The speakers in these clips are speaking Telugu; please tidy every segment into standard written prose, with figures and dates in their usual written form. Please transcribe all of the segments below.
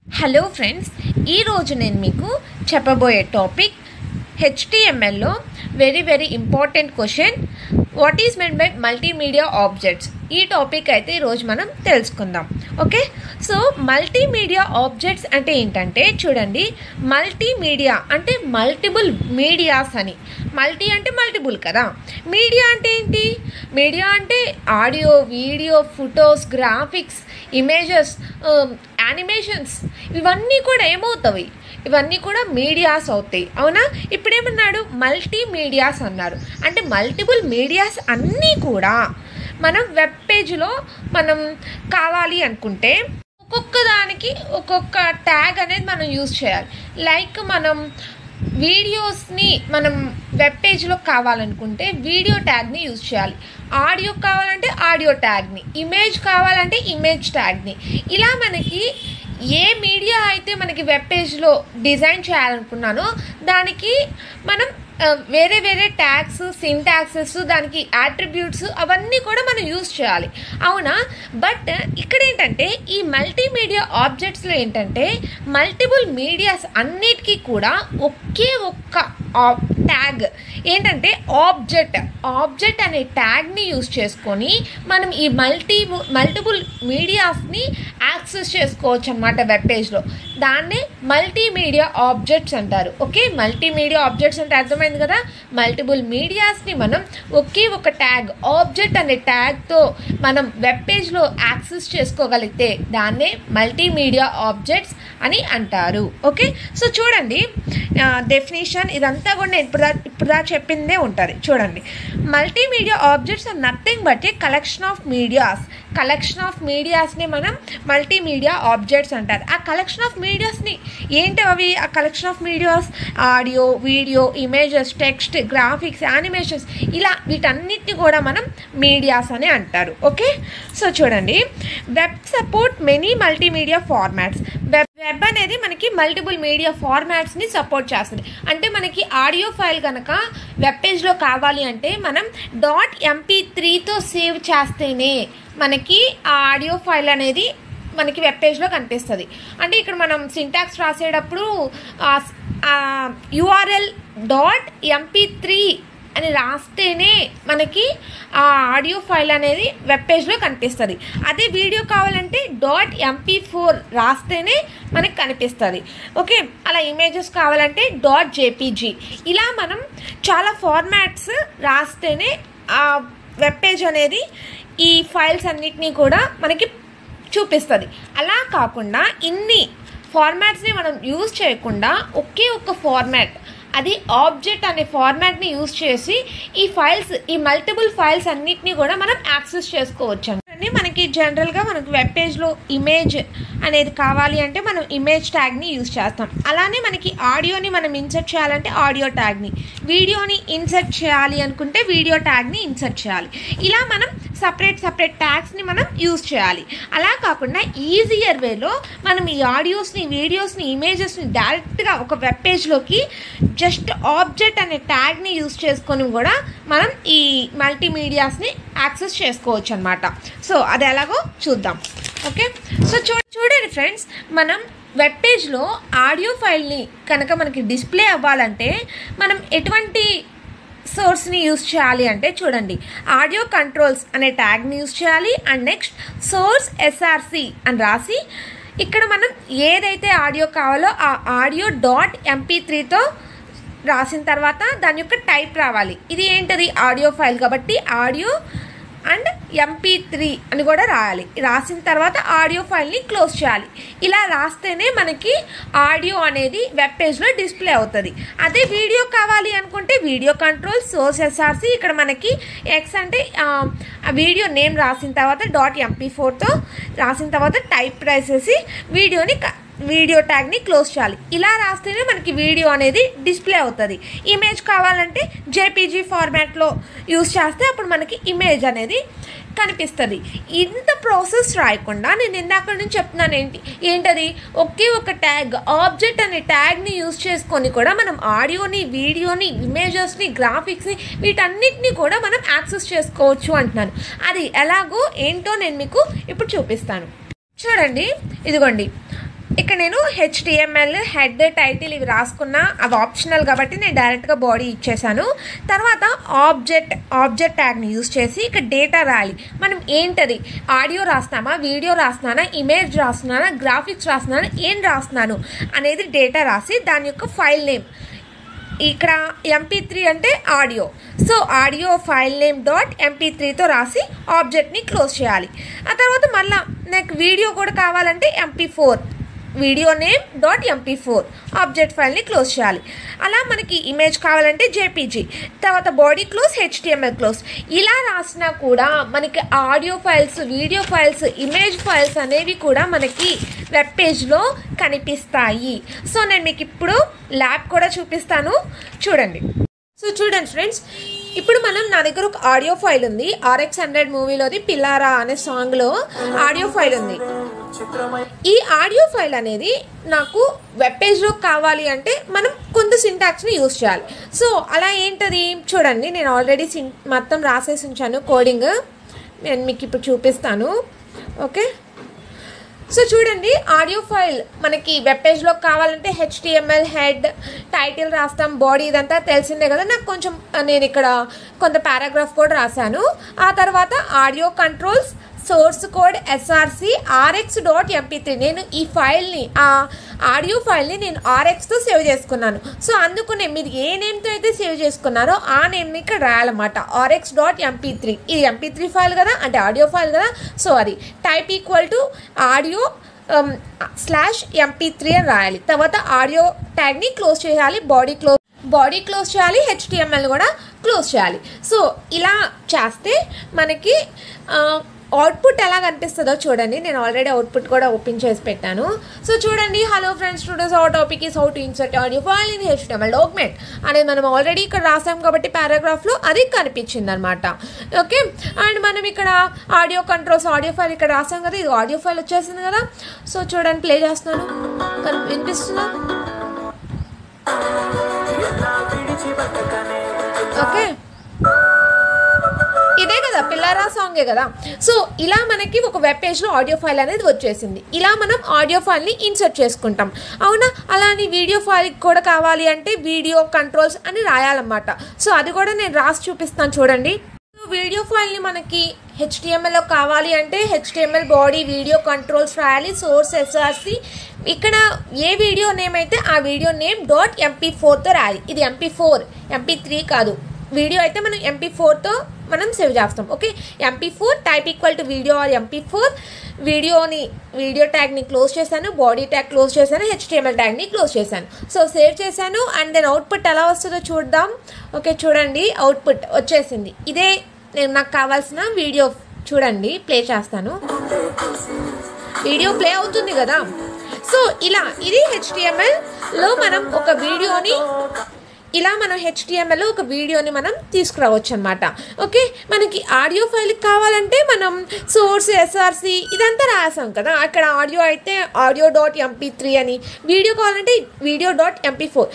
హలో ఫ్రెండ్స్, ఈరోజు నేను మీకు చెప్పబోయే టాపిక్ HTML లో very important question, what is men by multimedia objects. ఈ టాపిక్ అయితే ఈరోజు మనం తెలుసుకుందాం. ఓకే, సో మల్టీమీడియా ఆబ్జెక్ట్స్ అంటే ఏంటంటే చూడండి, మల్టీమీడియా అంటే మల్టిపుల్ మీడియాస్ అని. మల్టీ అంటే మల్టిపుల్ కదా, మీడియా అంటే ఏంటి? మీడియా అంటే audio, video, photos, graphics, images, animations, ఇవన్నీ కూడా ఏమవుతాయి? ఇవన్నీ కూడా మీడియాస్ అవుతాయి, అవునా? ఇప్పుడు ఏమన్నాడు? మల్టీమీడియాస్ అన్నారు. అంటే మల్టిపుల్ మీడియాస్ అన్నీ కూడా మనం వెబ్ పేజ్లో మనం కావాలి అనుకుంటే ఒక్కొక్క దానికి ఒక్కొక్క ట్యాగ్ అనేది మనం యూజ్ చేయాలి. లైక్ మనం వీడియోస్ని మనం వెబ్ పేజ్లో కావాలనుకుంటే వీడియో ట్యాగ్ని యూజ్ చేయాలి. ఆడియో కావాలంటే ఆడియో ట్యాగ్ని, ఇమేజ్ కావాలంటే ఇమేజ్ ట్యాగ్ని. ఇలా మనకి ఏ మీడియా అయితే మనకి వెబ్ పేజ్లో డిజైన్ చేయాలనుకున్నానో దానికి మనం వేరే ట్యాగ్స్, సింటాక్సెస్, దానికి యాట్రిబ్యూట్స్ అవన్నీ కూడా మనం యూజ్ చేయాలి, అవునా? బట్ ఇక్కడ ఏంటంటే ఈ మల్టీమీడియా ఆబ్జెక్ట్స్లో ఏంటంటే మల్టిపుల్ మీడియాస్ అన్నిటికీ కూడా ఒకే ఒక్క ట్యాగ్ ఏంటంటే ఆబ్జెక్ట్ అనే ట్యాగ్ని యూజ్ చేసుకొని మనం ఈ మల్టిపుల్ మీడియాస్ని యాక్సెస్ చేసుకోవచ్చు అనమాట వెబ్ పేజ్లో. దాన్నే మల్టీమీడియా ఆబ్జెక్ట్స్ అంటారు. ఓకే, మల్టీమీడియా ఆబ్జెక్ట్స్ అంటే అర్థమైంది కదా. మల్టిపుల్ మీడియాస్ని మనం ఒకే ఒక ట్యాగ్, ఆబ్జెక్ట్ అనే ట్యాగ్తో మనం వెబ్ పేజ్లో యాక్సెస్ చేసుకోగలిగితే దాన్నే మల్టీమీడియా ఆబ్జెక్ట్స్ అని అంటారు. ఓకే, సో చూడండి డెఫినేషన్ ఇదంతా కూడా నేను ఇప్పుడు చెప్పిందే ఉంటుంది. చూడండి, multimedia objects are nothing but a collection of మీడియాస్ని మనం మల్టీమీడియా ఆబ్జెక్ట్స్ అంటారు. ఆ కలెక్షన్ ఆఫ్ మీడియాస్ని ఏంటి అవి? ఆ collection of medias audio, video, images, text, graphics, animations, ఇలా వీటన్నిటిని కూడా మనం మీడియాస్ అని అంటారు. ఓకే, సో చూడండి, web support many multimedia formats. Web అనేది మనకి మల్టిపుల్ మీడియా ఫార్మాట్స్ని సపోర్ట్ చేస్తుంది. అంటే మనకి ఆడియో ఫైల్ కనుక వెబ్ పేజ్లో కావాలి అంటే మనం .mp3తో సేవ్ చేస్తేనే మనకి ఆ ఆడియో ఫైల్ అనేది మనకి వెబ్ పేజ్లో కనిపిస్తుంది. అంటే ఇక్కడ మనం సింటాక్స్ రాసేటప్పుడు URL .mp3 అని రాస్తేనే మనకి ఆ ఆడియో ఫైల్ అనేది వెబ్ పేజ్లో కనిపిస్తుంది. అదే వీడియో కావాలంటే .mp4 రాస్తేనే మనకి కనిపిస్తుంది. ఓకే, అలా ఇమేజెస్ కావాలంటే .jpg, ఇలా మనం చాలా ఫార్మాట్స్ రాస్తేనే ఆ వెబ్ పేజ్ అనేది ఈ ఫైల్స్ అన్నిటినీ కూడా మనకి చూపిస్తుంది. అలా కాకుండా ఇన్ని ఫార్మాట్స్ని మనం యూజ్ చేయకుండా ఒకే ఒక్క ఫార్మాట్, అది ఆబ్జెక్ట్ అనే ఫార్మాట్ని యూజ్ చేసి ఈ మల్టిపుల్ ఫైల్స్ అన్నిటినీ కూడా మనం యాక్సెస్ చేసుకోవచ్చు. మనకి జనరల్గా మనకు వెబ్ పేజ్లో ఇమేజ్ అనేది కావాలి అంటే మనం ఇమేజ్ ట్యాగ్ని యూజ్ చేస్తాం. అలానే మనకి ఆడియోని మనం ఇన్సర్ట్ చేయాలంటే ఆడియో ట్యాగ్ని, వీడియోని ఇన్సర్ట్ చేయాలి అనుకుంటే వీడియో ట్యాగ్ని ఇన్సర్ట్ చేయాలి. ఇలా మనం సపరేట్ ట్యాగ్స్ని మనం యూజ్ చేయాలి. అలా కాకుండా ఈజియర్ వేలో మనం ఈ ఆడియోస్ని, వీడియోస్ని, ఇమేజెస్ని డైరెక్ట్గా ఒక వెబ్ పేజ్లోకి జస్ట్ ఆబ్జెక్ట్ అనే ట్యాగ్ని యూజ్ చేసుకొని కూడా మనం ఈ మల్టీమీడియాస్ని యాక్సెస్ చేసుకోవచ్చు అనమాట. సో అది ఎలాగో చూద్దాం. ఓకే, సో చూడండి ఫ్రెండ్స్, మనం వెబ్ పేజ్లో ఆడియో ఫైల్ని కనుక మనకి డిస్ప్లే అవ్వాలంటే మనం ఎటువంటి సోర్స్ని యూజ్ చేయాలి అంటే చూడండి, ఆడియో కంట్రోల్స్ అనే ట్యాగ్ని యూజ్ చేయాలి. అండ్ నెక్స్ట్ సోర్స్ src అని రాసి ఇక్కడ మనం ఏదైతే ఆడియో కావాలో ఆ ఆడియో .mp3తో రాసిన తర్వాత దాని యొక్క టైప్ రావాలి. ఇది ఏంటది? ఆడియో ఫైల్ కాబట్టి ఆడియో అండ్ mp3 అని కూడా రాయాలి. రాసిన తర్వాత ఆడియో ఫైల్ని క్లోజ్ చేయాలి. ఇలా రాస్తేనే మనకి ఆడియో అనేది వెబ్ పేజ్లో డిస్ప్లే అవుతుంది. అదే వీడియో కావాలి అనుకుంటే వీడియో కంట్రోల్ సోర్స్ src, ఇక్కడ మనకి x అంటే ఆ వీడియో నేమ్ రాసిన తర్వాత .mp4తో రాసిన తర్వాత టైప్ రాసేసి వీడియో ట్యాగ్ని క్లోజ్ చేయాలి. ఇలా రాస్తేనే మనకి వీడియో అనేది డిస్ప్లే అవుతుంది. ఇమేజ్ కావాలంటే JPG ఫార్మాట్లో యూజ్ చేస్తే అప్పుడు మనకి ఇమేజ్ అనేది కనిపిస్తుంది. ఇంత ప్రాసెస్ రాయకుండా నేను ఇందాక నుంచి చెప్తున్నాను ఏంటది? ఒకే ఒక ట్యాగ్, ఆబ్జెక్ట్ అనే ట్యాగ్ని యూజ్ చేసుకొని కూడా మనం ఆడియోని, వీడియోని, ఇమేజెస్ని, గ్రాఫిక్స్ని వీటన్నిటిని కూడా మనం యాక్సెస్ చేసుకోవచ్చు అంటున్నాను. అది ఎలాగో ఏంటో నేను మీకు ఇప్పుడు చూపిస్తాను. చూడండి, ఇదిగోండి ఇక్కడ నేను HTML హెడ్ టైటిల్ ఇవి రాసుకున్నా, అవి ఆప్షనల్ కాబట్టి నేను డైరెక్ట్గా బాడీ ఇచ్చేసాను. తర్వాత ఆబ్జెక్ట్ ట్యాగ్ని యూజ్ చేసి ఇక్కడ డేటా రాయాలి. మనం ఏంటది, ఆడియో రాస్తున్నామా, వీడియో రాస్తున్నానా, ఇమేజ్ రాస్తున్నానా, గ్రాఫిక్స్ రాస్తున్నానా, ఏం రాస్తున్నాను అనేది డేటా రాసి దాని యొక్క ఫైల్ నేమ్, ఇక్కడ MP3 అంటే audio, so audio file name .mp3తో రాసి ఆబ్జెక్ట్ని క్లోజ్ చేయాలి. ఆ తర్వాత మళ్ళీ నాకు వీడియో కూడా కావాలంటే MP4 video name .mp4 object ఫైల్ని క్లోజ్ చేయాలి. అలా మనకి ఇమేజ్ కావాలంటే JPG, తర్వాత బాడీ క్లోజ్, HTML క్లోజ్. ఇలా రాసినా కూడా మనకి audio files, video files, image files అనేవి కూడా మనకి వెబ్ పేజ్లో కనిపిస్తాయి. సో నేను మీకు ఇప్పుడు ల్యాబ్ కూడా చూపిస్తాను, చూడండి. సో చూడండి ఫ్రెండ్స్, ఇప్పుడు నా దగ్గర ఒక ఆడియో ఫైల్ ఉంది. RX100 మూవీలోది పిల్లారా అనే సాంగ్లో ఆడియో ఫైల్ ఉంది. ఈ ఆడియో ఫైల్ అనేది నాకు వెబ్ పేజ్లో కావాలి అంటే మనం కొంత సింటాక్స్ని యూజ్ చేయాలి. సో అలా ఏంటది చూడండి, నేను ఆల్రెడీ మొత్తం రాసేసి ఉంచాను కోడింగ్, నేను మీకు ఇప్పుడు చూపిస్తాను. ఓకే, సో చూడండి, ఆడియో ఫైల్ మనకి వెబ్ పేజ్లో కావాలంటే HTML హెడ్ టైటిల్ రాస్తాం, బాడీ ఇదంతా తెలిసిందే కదా. నాకు కొంచెం నేను ఇక్కడ కొంత పారాగ్రాఫ్ కూడా రాశాను. ఆ తర్వాత audio controls, source code SRC RX.mp3. నేను ఈ ఫైల్ని, ఆ ఆడియో ఫైల్ని నేను RXతో సేవ్ చేసుకున్నాను. సో అందుకునే మీరు ఏ నేమ్తో అయితే సేవ్ చేసుకున్నారో ఆ నేమ్ని ఇక్కడ రాయాలన్నమాట, RX.mp3. ఇది MP3 ఫైల్ కదా, అంటే ఆడియో ఫైల్ కదా. సో అది type equal to audio /mp3 అని రాయాలి. తర్వాత ఆడియో ట్యాగ్ని క్లోజ్ చేయాలి, బాడీ క్లోజ్ చేయాలి, HTML కూడా క్లోజ్ చేయాలి. సో ఇలా చేస్తే మనకి అవుట్పుట్ ఎలా కనిపిస్తుందో చూడండి. నేను ఆల్రెడీ అవుట్పుట్ కూడా ఓపెన్ చేసి పెట్టాను. సో చూడండి, hello friends, today's our topic is how to insert audio file in HTML document అనేది మనం ఆల్రెడీ ఇక్కడ రాసాం కాబట్టి పారాగ్రాఫ్లో అది కనిపించింది అనమాట. ఓకే, అండ్ మనం ఇక్కడ ఆడియో కంట్రోల్స్, ఆడియో ఫైల్ ఇక్కడ రాసాం కదా, ఇది ఆడియో ఫైల్ వచ్చేసింది కదా. సో చూడండి, ప్లే చేస్తున్నాను, వినిపిస్తుందా? ఓకే, ఇదే కదా పిల్లారా సాంగే కదా. సో ఇలా మనకి ఒక వెబ్ పేజ్లో ఆడియో ఫైల్ అనేది వచ్చేసింది. ఇలా మనం ఆడియో ఫైల్ని ఇన్సర్ట్ చేసుకుంటాం, అవునా? అలానే వీడియో ఫైల్ కూడా కావాలి అంటే వీడియో కంట్రోల్స్ అని రాయాలన్నమాట. సో అది కూడా నేను రాసి చూపిస్తాను చూడండి. వీడియో ఫైల్ని మనకి HTMLలో కావాలి అంటే HTML బాడీ వీడియో కంట్రోల్స్ రాయాలి, సోర్స్ SRC, ఇక్కడ ఏ వీడియో నేమ్ అయితే ఆ వీడియో నేమ్ .mp4తో రాయాలి. ఇది MP4, MP3 కాదు. వీడియో అయితే మనం MP4తో మనం సేవ్ చేస్తాం. Okay, MP4 type equal to video or MP4. Video ట్యాగ్ని క్లోజ్ చేశాను, బాడీ ట్యాగ్ క్లోజ్ చేశాను, HTML ట్యాగ్ని క్లోజ్ చేశాను. సో సేవ్ చేశాను. అండ్ దెన్ అవుట్పుట్ ఎలా వస్తుందో చూద్దాం. ఓకే, చూడండి, అవుట్పుట్ వచ్చేసింది. ఇదే నాకు కావాల్సిన వీడియో. చూడండి, ప్లే చేస్తాను, వీడియో ప్లే అవుతుంది కదా. సో ఇలా ఇది HTMLలో మనం ఒక వీడియోని, HTMLలో ఒక వీడియోని మనం తీసుకురావచ్చు అనమాట. ఓకే, మనకి ఆడియో ఫైల్కి కావాలంటే మనం సోర్స్ SRC ఇదంతా రాసాం కదా. అక్కడ ఆడియో అయితే audio.mp3 అని, వీడియో కావాలంటే video.mp4.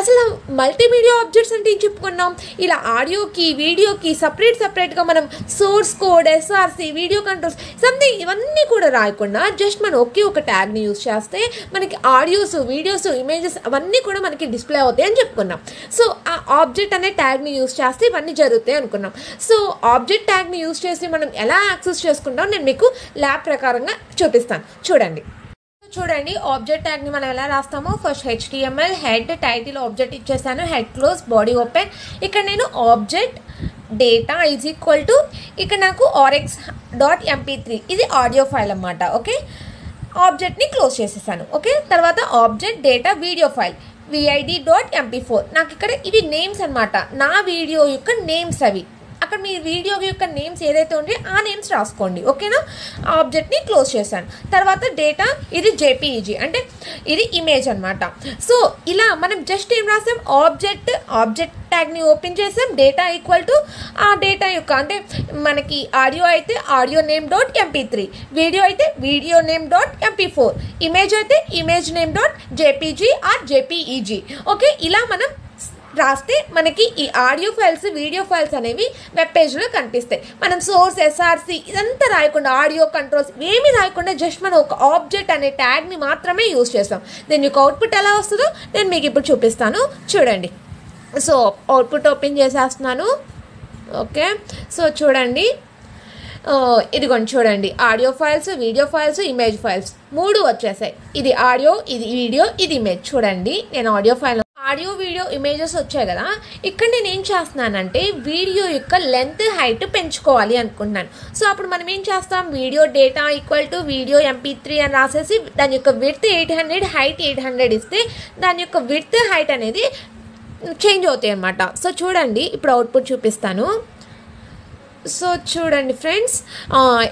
అసలు మల్టీమీడియా ఆబ్జెక్ట్స్ అంటే ఏం చెప్పుకున్నాం? ఇలా ఆడియోకి, వీడియోకి సపరేట్గా మనం source code, SRC, video controls, something ఇవన్నీ కూడా రాయకుండా జస్ట్ మనం ఒకే ఒక ట్యాగ్ని యూజ్ చేస్తే మనకి ఆడియోస్, వీడియోస్, ఇమేజెస్ అవన్నీ కూడా మనకి డిస్ప్లే అవుతాయి అని చెప్పుకున్నాం. సో ఆ ఆబ్జెక్ట్ అనే ట్యాగ్ని యూజ్ చేస్తే ఇవన్నీ జరుగుతాయి అనుకున్నాం. సో ఆబ్జెక్ట్ ట్యాగ్ని యూజ్ చేసి మనం ఎలా యాక్సెస్ చేసుకుంటాం నేను మీకు ల్యాబ్ ప్రకారంగా చూపిస్తాను చూడండి. ఆబ్జెక్ట్ ట్యాగ్ని మనం ఎలా రాస్తామో, first HTML head title object ఇచ్చేసాను, హెడ్ క్లోజ్, బాడీ ఓపెన్. ఇక్కడ నేను object data is equal to, ఇక్కడ నాకు RX.mp3 ఇది ఆడియో ఫైల్ అన్నమాట. ఓకే, ఆబ్జెక్ట్ని క్లోజ్ చేసేసాను. ఓకే, తర్వాత object data video file vid.mp4. నాకు ఇక్కడ ఇవి నేమ్స్ అనమాట, నా వీడియో యొక్క నేమ్స్ అవి. అక్కడ మీ వీడియో యొక్క నేమ్స్ ఏదైతే ఉంటే ఆ నేమ్స్ రాసుకోండి. ఓకేనా, ఆబ్జెక్ట్ని క్లోజ్ చేశాను. తర్వాత డేటా ఇది JPEG, అంటే ఇది ఇమేజ్ అనమాట. సో ఇలా మనం జస్ట్ ఏం రాసాం, ఆబ్జెక్ట్ ట్యాగ్ని ఓపెన్ చేసాం, డేటా ఈక్వల్ టు ఆ డేటా యొక్క, అంటే మనకి ఆడియో అయితే ఆడియో నేమ్ .mp3, వీడియో అయితే వీడియో నేమ్ .mp4, ఇమేజ్ అయితే image name .jpg or JPEG. Okay, ఇలా మనం రాస్తే మనకి ఈ ఆడియో ఫైల్స్ వీడియో ఫైల్స్ అనేవి వెబ్ పేజ్లో కనిపిస్తాయి. మనం సోర్స్ ఎస్ఆర్సి ఇదంతా రాయకుండా ఆడియో కంట్రోల్స్ ఏమీ రాయకుండా జస్ట్ మనం ఒక ఆబ్జెక్ట్ అనే ట్యాగ్ని మాత్రమే యూజ్ చేస్తాం. దీని యొక్క అవుట్పుట్ ఎలా వస్తుందో నేను మీకు ఇప్పుడు చూపిస్తాను చూడండి. సో అవుట్పుట్ ఓపెన్ చేసేస్తున్నాను. ఓకే, సో చూడండి, ఇదిగోండి చూడండి, audio files, video files, image files 3 వచ్చేసాయి. ఇది ఆడియో, ఇది వీడియో, ఇది ఇమేజ్. చూడండి, నేను ఆడియో వీడియో ఇమేజెస్ వచ్చాయి కదా, ఇక్కడ నేను ఏం చేస్తున్నానంటే వీడియో యొక్క లెంత్ హైట్ పెంచుకోవాలి అనుకుంటున్నాను. సో అప్పుడు మనం ఏం చేస్తాం, video data equal to video MP3 అని రాసేసి దాని యొక్క విడ్త్ 800 హైట్ 800 ఇస్తే దాని యొక్క విడ్త్ హైట్ అనేది చేంజ్ అవుతాయి అన్నమాట. సో చూడండి, ఇప్పుడు అవుట్పుట్ చూపిస్తాను. సో చూడండి ఫ్రెండ్స్,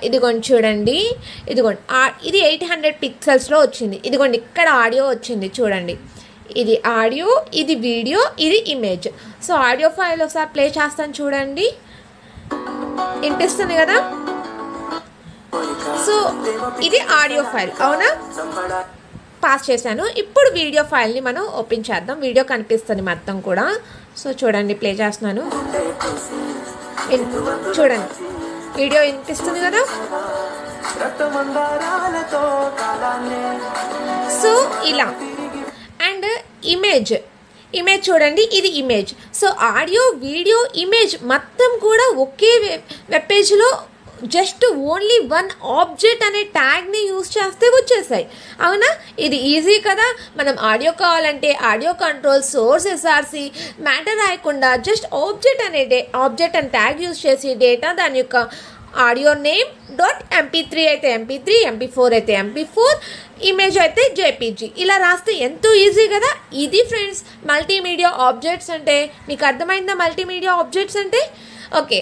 ఇదిగోండి చూడండి, ఇదిగోండి ఇది 800 పిక్సెల్స్లో వచ్చింది. ఇదిగోండి ఇక్కడ ఆడియో వచ్చింది చూడండి, ఇది ఆడియో, ఇది వీడియో, ఇది ఇమేజ్. సో ఆడియో ఫైల్ ఒకసారి ప్లే చేస్తాను చూడండి, వినిపిస్తుంది కదా. సో ఇది ఆడియో ఫైల్ అవునా, పాస్ చేశాను. ఇప్పుడు వీడియో ఫైల్ని మనం ఓపెన్ చేద్దాం. వీడియో కనిపిస్తుంది మొత్తం కూడా. సో చూడండి, ప్లే చేస్తున్నాను, చూడండి వీడియో వినిపిస్తుంది కదా. సో ఇలా అండ్ ఇమేజ్ చూడండి, ఇది image. So audio, video, image మొత్తం కూడా ఒకే వెబ్ పేజ్లో జస్ట్ ఓన్లీ 1 ఆబ్జెక్ట్ అనే ట్యాగ్ని యూజ్ చేస్తే వచ్చేసాయి అవునా. ఇది ఈజీ కదా. మనం ఆడియో కావాలంటే audio control, source SRC matter రాయకుండా జస్ట్ ఆబ్జెక్ట్ అని ట్యాగ్ యూజ్ చేసి డేటా దాని యొక్క ఆడియో నేమ్ .mp3 అయితే MP3, MP4 అయితే MP4, ఇమేజ్ అయితే JPG ఇలా రాస్తే ఎంతో ఈజీ కదా. ఇది ఫ్రెండ్స్ మల్టీమీడియా ఆబ్జెక్ట్స్ అంటే. మీకు అర్థమైందా మల్టీమీడియా ఆబ్జెక్ట్స్ అంటే? ఓకే.